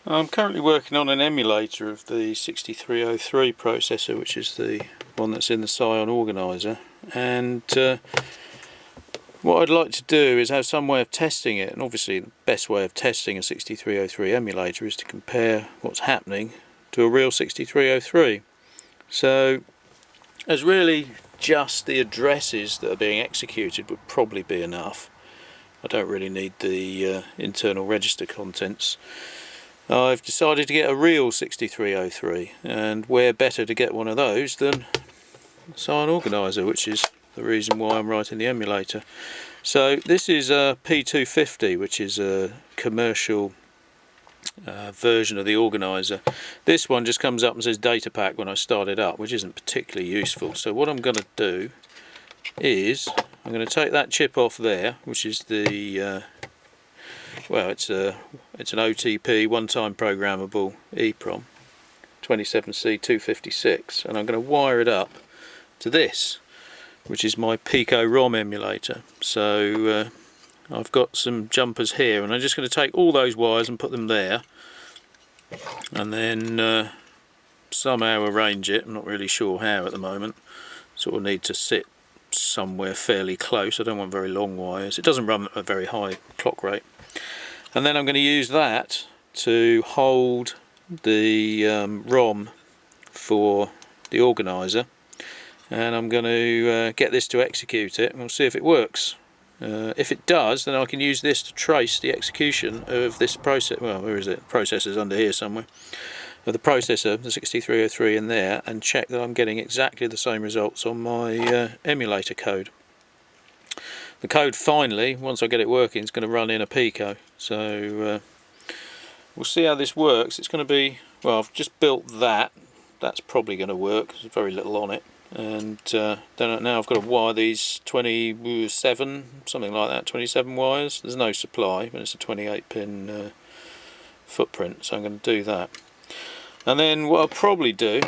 I'm currently working on an emulator of the 6303 processor, which is the one that's in the Psion Organiser, and what I'd like to do is have some way of testing it, and obviously the best way of testing a 6303 emulator is to compare what's happening to a real 6303. So as really just the addresses that are being executed would probably be enough. I don't really need the internal register contents. I've decided to get a real 6303, and where better to get one of those than Psion Organiser, which is the reason why I'm writing the emulator. So this is a P250, which is a commercial version of the organiser. This one just comes up and says data pack when I start it up, which isn't particularly useful. So what I'm going to do is I'm going to take that chip off there, which is the well, it's an OTP one-time programmable EEPROM 27C256, and I'm going to wire it up to this, which is my Pico ROM emulator. So I've got some jumpers here, and I'm just going to take all those wires and put them there, and then somehow arrange it. I'm not really sure how at the moment. Sort of need to sit somewhere fairly close. I don't want very long wires. It doesn't run at a very high clock rate. And then I'm going to use that to hold the ROM for the organiser, and I'm going to get this to execute it, and we'll see if it works. If it does, then I can use this to trace the execution of this process. Well, where is it? Processor's under here somewhere. Of the processor, the 6303 in there, and check that I'm getting exactly the same results on my emulator code. The code finally, once I get it working, is going to run in a Pico. So we'll see how this works. It's going to be, well, I've just built that. That's probably going to work. There's very little on it. And then now I've got to wire these 27, something like that, 27 wires. There's no supply, but it's a 28 pin footprint, so I'm going to do that. And then what I'll probably do,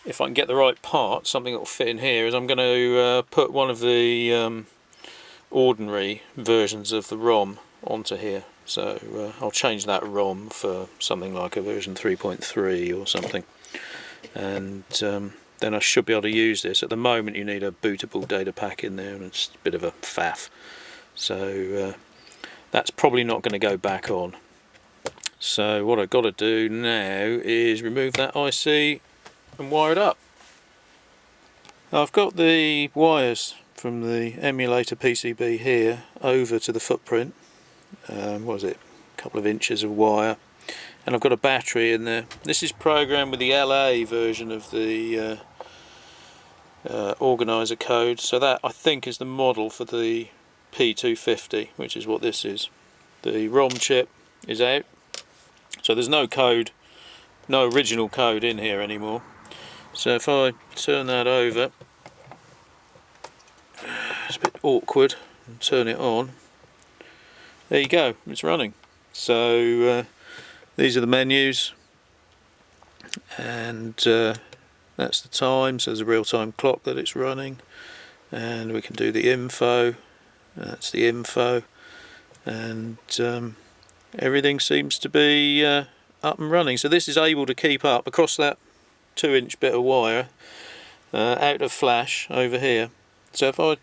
if I can get the right part, something that will fit in here, is I'm going to put one of the ordinary versions of the ROM onto here. So I'll change that ROM for something like a version 3.3 or something, and then I should be able to use this. At the moment you need a bootable data pack in there, and it's a bit of a faff, so that's probably not going to go back on. So what I've got to do now is remove that IC and wire it up. I've got the wires from the emulator PCB here over to the footprint. What is it? A couple of inches of wire, and I've got a battery in there. This is programmed with the LA version of the organiser code, so that I think is the model for the P250, which is what this is. The ROM chip is out, so there's no code, no original code in here anymore. So if I turn that over, it's a bit awkward, and turn it on, there you go, it's running. So these are the menus, and that's the time, so there's a real-time clock that it's running, and we can do the info, that's the info, and everything seems to be up and running. So this is able to keep up across that 2-inch bit of wire out of flash over here. So if I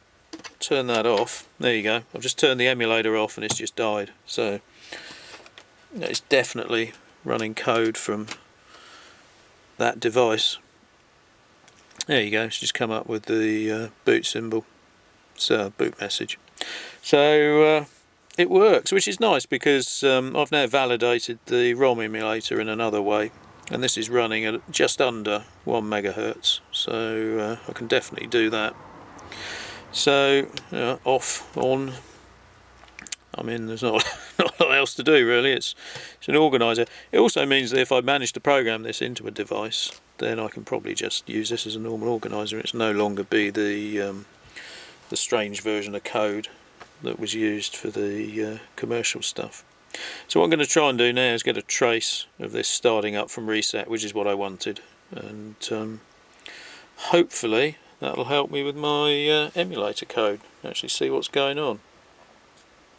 turn that off, there you go, I've just turned the emulator off and it's just died. So it's definitely running code from that device. There you go, it's just come up with the boot symbol, so boot message. So it works, which is nice, because I've now validated the ROM emulator in another way, and this is running at just under 1 megahertz, so I can definitely do that. So off, on, I mean, there's not a lot else to do really. It's an organiser. It also means that if I manage to program this into a device, then I can probably just use this as a normal organiser. It's no longer be the strange version of code that was used for the commercial stuff. So what I'm going to try and do now is get a trace of this starting up from reset, which is what I wanted, and hopefully that'll help me with my emulator code, actually see what's going on.